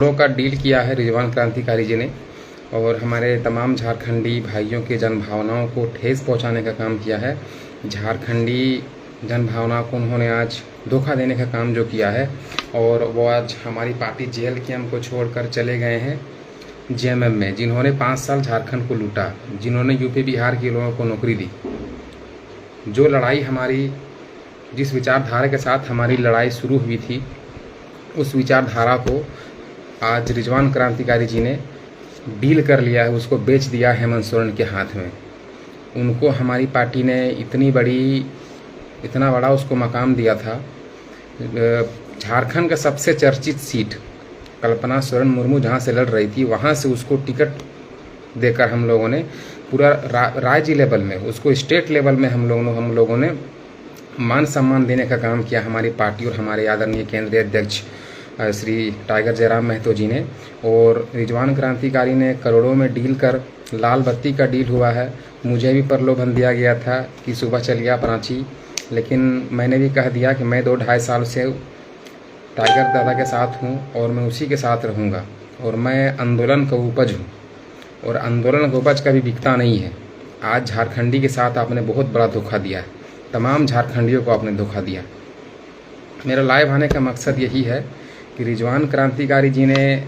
करोड़ों का डील किया है रिजवान क्रांतिकारी जी ने और हमारे तमाम झारखंडी भाइयों के जन भावनाओं को ठेस पहुंचाने का काम किया है। झारखंडी जन भावना को उन्होंने आज धोखा देने का काम जो किया है और वो आज हमारी पार्टी जेल के हमको छोड़कर चले गए हैं जेएमएम में, जिन्होंने 5 साल झारखंड को लूटा, जिन्होंने यूपी बिहार के लोगों को नौकरी दी। जो लड़ाई हमारी, जिस विचारधारा के साथ हमारी लड़ाई शुरू हुई थी, उस विचारधारा को आज रिजवान क्रांतिकारी जी ने डील कर लिया है, उसको बेच दिया हेमंत सोरेन के हाथ में। उनको हमारी पार्टी ने इतना बड़ा उसको मकाम दिया था। झारखंड का सबसे चर्चित सीट कल्पना सोरेन मुर्मू जहाँ से लड़ रही थी, वहाँ से उसको टिकट देकर हम लोगों ने पूरा राज्य लेवल में, उसको स्टेट लेवल में हम लोगों ने मान सम्मान देने का काम किया, हमारी पार्टी और हमारे आदरणीय केंद्रीय अध्यक्ष श्री टाइगर जयराम महतो जी ने। और रिजवान क्रांतिकारी ने करोड़ों में डील कर, लाल बत्ती का डील हुआ है। मुझे भी प्रलोभन दिया गया था कि सुबह चलिए आप रांची, लेकिन मैंने भी कह दिया कि मैं 2-2.5 साल से टाइगर दादा के साथ हूँ और मैं उसी के साथ रहूँगा और मैं आंदोलन का उपज हूँ और आंदोलन का उपज कभी बिकता नहीं है। आज झारखंडी के साथ आपने बहुत बड़ा धोखा दिया है, तमाम झारखंडियों को आपने धोखा दिया। मेरा लाइव आने का मकसद यही है कि रिजवान क्रांतिकारी जी ने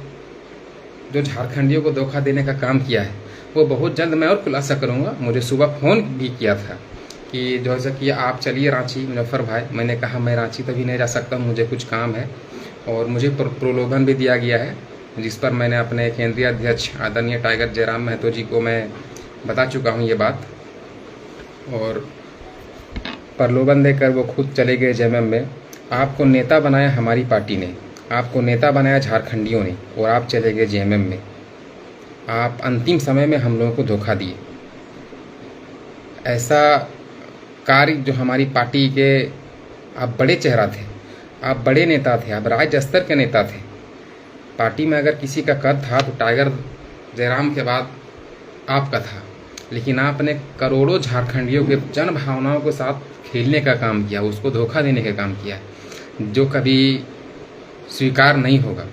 जो झारखंडियों को धोखा देने का काम किया है वो बहुत जल्द मैं और खुलासा करूंगा। मुझे सुबह फ़ोन भी किया था कि जैसे कि आप चलिए रांची मुजफ्फर भाई। मैंने कहा मैं रांची तभी नहीं जा सकता, मुझे कुछ काम है। और मुझे प्रलोभन भी दिया गया है, जिस पर मैंने अपने केंद्रीय अध्यक्ष आदरणीय टाइगर जयराम महतो जी को मैं बता चुका हूँ ये बात। और प्रलोभन देकर वो खुद चले गए जेएमएम में। आपको नेता बनाया हमारी पार्टी ने, आपको नेता बनाया झारखंडियों ने और आप चले गए जेएमएम में। आप अंतिम समय में हम लोगों को धोखा दिए। ऐसा कार्य जो हमारी पार्टी के, आप बड़े चेहरा थे, आप बड़े नेता थे, आप राज्य स्तर के नेता थे। पार्टी में अगर किसी का कद था तो टाइगर जयराम के बाद आपका था, लेकिन आपने करोड़ों झारखंडियों के जन भावनाओं के साथ खेलने का काम किया, उसको धोखा देने का काम किया, जो कभी स्वीकार नहीं होगा,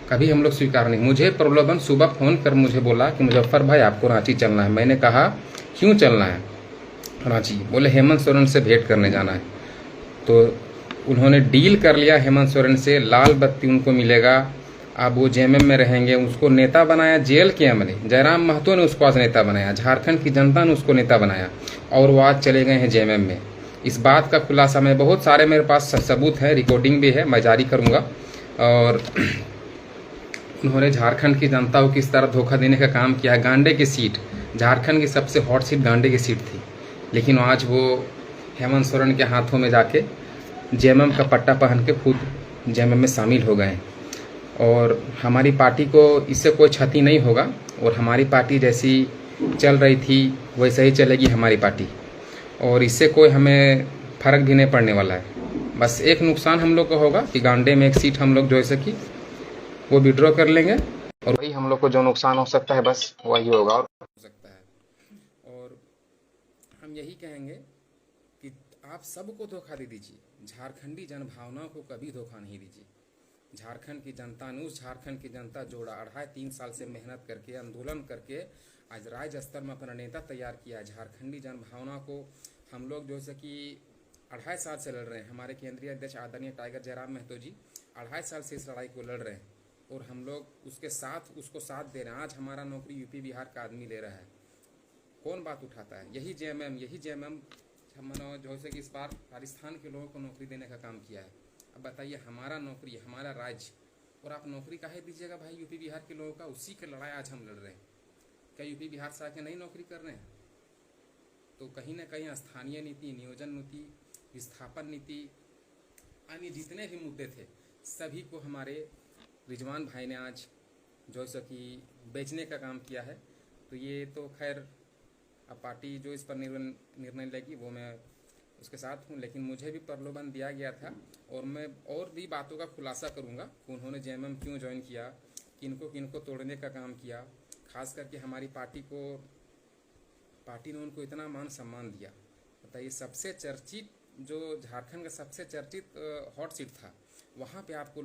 कभी हम लोग स्वीकार नहीं। मुझे प्रलोभन सुबह फ़ोन कर मुझे बोला कि मुजफ्फर भाई आपको रांची चलना है। मैंने कहा क्यों चलना है रांची? बोले हेमंत सोरेन से भेंट करने जाना है। तो उन्होंने डील कर लिया हेमंत सोरेन से, लाल बत्ती उनको मिलेगा, अब वो जेएमएम में रहेंगे। उसको नेता बनाया जेल के अमले, जयराम महतो ने उसको आज नेता बनाया, झारखंड की जनता ने उसको नेता बनाया और वो आज चले गए हैं जेएमएम में। इस बात का खुलासा मैं, बहुत सारे मेरे पास सबूत है, रिकॉर्डिंग भी है, मैं जारी करूँगा। और उन्होंने झारखंड की जनता को किस तरह धोखा देने का काम किया है। गांडे की सीट, झारखंड की सबसे हॉट सीट गांडे की सीट थी, लेकिन आज वो हेमंत सोरेन के हाथों में जाके जेएमएम का पट्टा पहन के खुद जेएमएम में शामिल हो गए। और हमारी पार्टी को इससे कोई क्षति नहीं होगा और हमारी पार्टी जैसी चल रही थी वैसे ही चलेगी हमारी पार्टी, और इससे कोई हमें फ़र्क भी नहीं पड़ने वाला है। बस एक नुकसान हम लोग को होगा कि गांडे में एक सीट हम लोग जो है कि वो विड्रॉ कर लेंगे और वही हम लोग को जो नुकसान हो सकता है बस वही होगा और हो सकता है। और हम यही कहेंगे कि आप सबको धोखा दे दीजिए, झारखंडी जन भावनाओं को कभी धोखा नहीं दीजिए। झारखंड की जनता ने, उस झारखंड की जनता जो 2.5-3 साल से मेहनत करके, आंदोलन करके आज राज्य स्तर में अपना नेता तैयार किया है। झारखंडी जन भावना को हम लोग जो है कि 2.5 साल से लड़ रहे हैं। हमारे केंद्रीय अध्यक्ष आदरणीय टाइगर जयराम महतो जी 2.5 साल से इस लड़ाई को लड़ रहे हैं और हम लोग उसके साथ, उसको साथ दे रहे हैं। आज हमारा नौकरी यूपी बिहार का आदमी ले रहा है, कौन बात उठाता है? यही जेएमएम जो है कि इस बार राजस्थान के लोगों को नौकरी देने का काम किया है। अब बताइए, हमारा नौकरी, हमारा राज्य, और आप नौकरी काहे दीजिएगा भाई यूपी बिहार के लोगों का? उसी के लड़ाई आज हम लड़ रहे हैं। क्या यूपी बिहार से आके नई नौकरी कर रहे हैं? तो कहीं ना कहीं स्थानीय नीति, नियोजन नीति, विस्थापन नीति, अन्य जितने भी मुद्दे थे सभी को हमारे रिजवान भाई ने आज जो है कि बेचने का काम किया है। तो ये तो खैर अब पार्टी जो इस पर निर्णय लेगी वो मैं उसके साथ हूँ, लेकिन मुझे भी प्रलोभन दिया गया था और मैं और भी बातों का खुलासा करूँगा कि उन्होंने जेएमएम क्यों ज्वाइन किया, किनको किनको तोड़ने का काम किया। खास करके हमारी पार्टी ने उनको इतना मान सम्मान दिया। बताइए, सबसे चर्चित, जो झारखंड का सबसे चर्चित हॉट सीट था, वहाँ पे आपको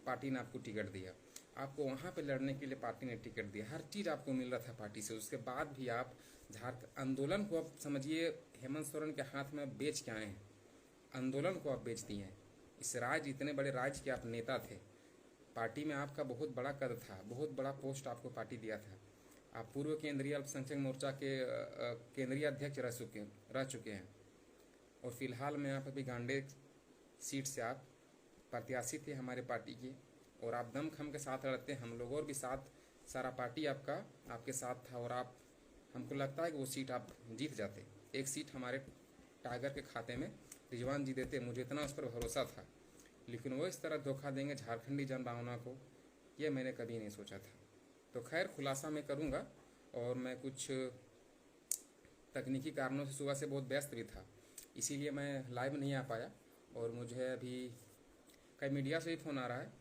पार्टी ने आपको टिकट दिया, आपको वहाँ पे लड़ने के लिए पार्टी ने टिकट दिया, हर चीज़ आपको मिल रहा था पार्टी से। उसके बाद भी आप झारखंड आंदोलन को, अब समझिए हेमंत सोरेन के हाथ में बेच के आए हैं, आंदोलन को आप बेच दिए हैं। इस राज्य, इतने बड़े राज्य के आप नेता थे, पार्टी में आपका बहुत बड़ा कद था, बहुत बड़ा पोस्ट आपको पार्टी दिया था। आप पूर्व केंद्रीय अल्पसंख्यक मोर्चा के केंद्रीय अध्यक्ष रह चुके हैं और फिलहाल में आप अभी गांडे सीट से आप प्रत्याशी थे हमारे पार्टी की, और आप दमखम के साथ लड़ते, हम लोग और भी साथ, सारा पार्टी आपका आपके साथ था, और आप, हमको लगता है कि वो सीट आप जीत जाते। एक सीट हमारे टाइगर के खाते में रिजवान जी देते, मुझे इतना उस पर भरोसा था। लेकिन वो इस तरह धोखा देंगे झारखंडी जनभावना को, ये मैंने कभी नहीं सोचा था। तो खैर, खुलासा मैं करूँगा, और मैं कुछ तकनीकी कारणों से सुबह से बहुत व्यस्त भी था, इसीलिए मैं लाइव नहीं आ पाया। और मुझे अभी कई मीडिया से भी फ़ोन आ रहा है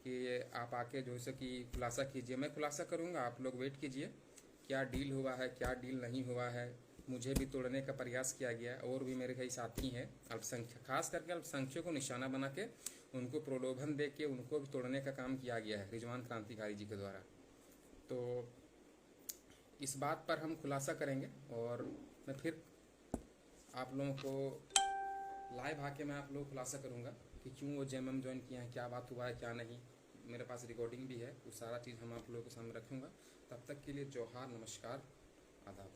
कि आप आके जो है कि खुलासा कीजिए। मैं खुलासा करूँगा, आप लोग वेट कीजिए, क्या डील हुआ है, क्या डील नहीं हुआ है। मुझे भी तोड़ने का प्रयास किया गया, और भी मेरे कई साथी हैं अल्पसंख्यक, खास करके अल्पसंख्यकों को निशाना बना के उनको प्रलोभन दे के उनको भी तोड़ने का काम किया गया है रिजवान क्रांतिकारी जी के द्वारा। तो इस बात पर हम खुलासा करेंगे, और मैं फिर आप लोगों को लाइव आके मैं आप लोगों को खुलासा करूँगा कि क्यों वो जेएमएम ज्वाइन किया है, क्या बात हुआ है, क्या नहीं। मेरे पास रिकॉर्डिंग भी है, वो सारा चीज़ हम आप लोगों के सामने रखूँगा। तब तक के लिए जोहार, नमस्कार, आदाब।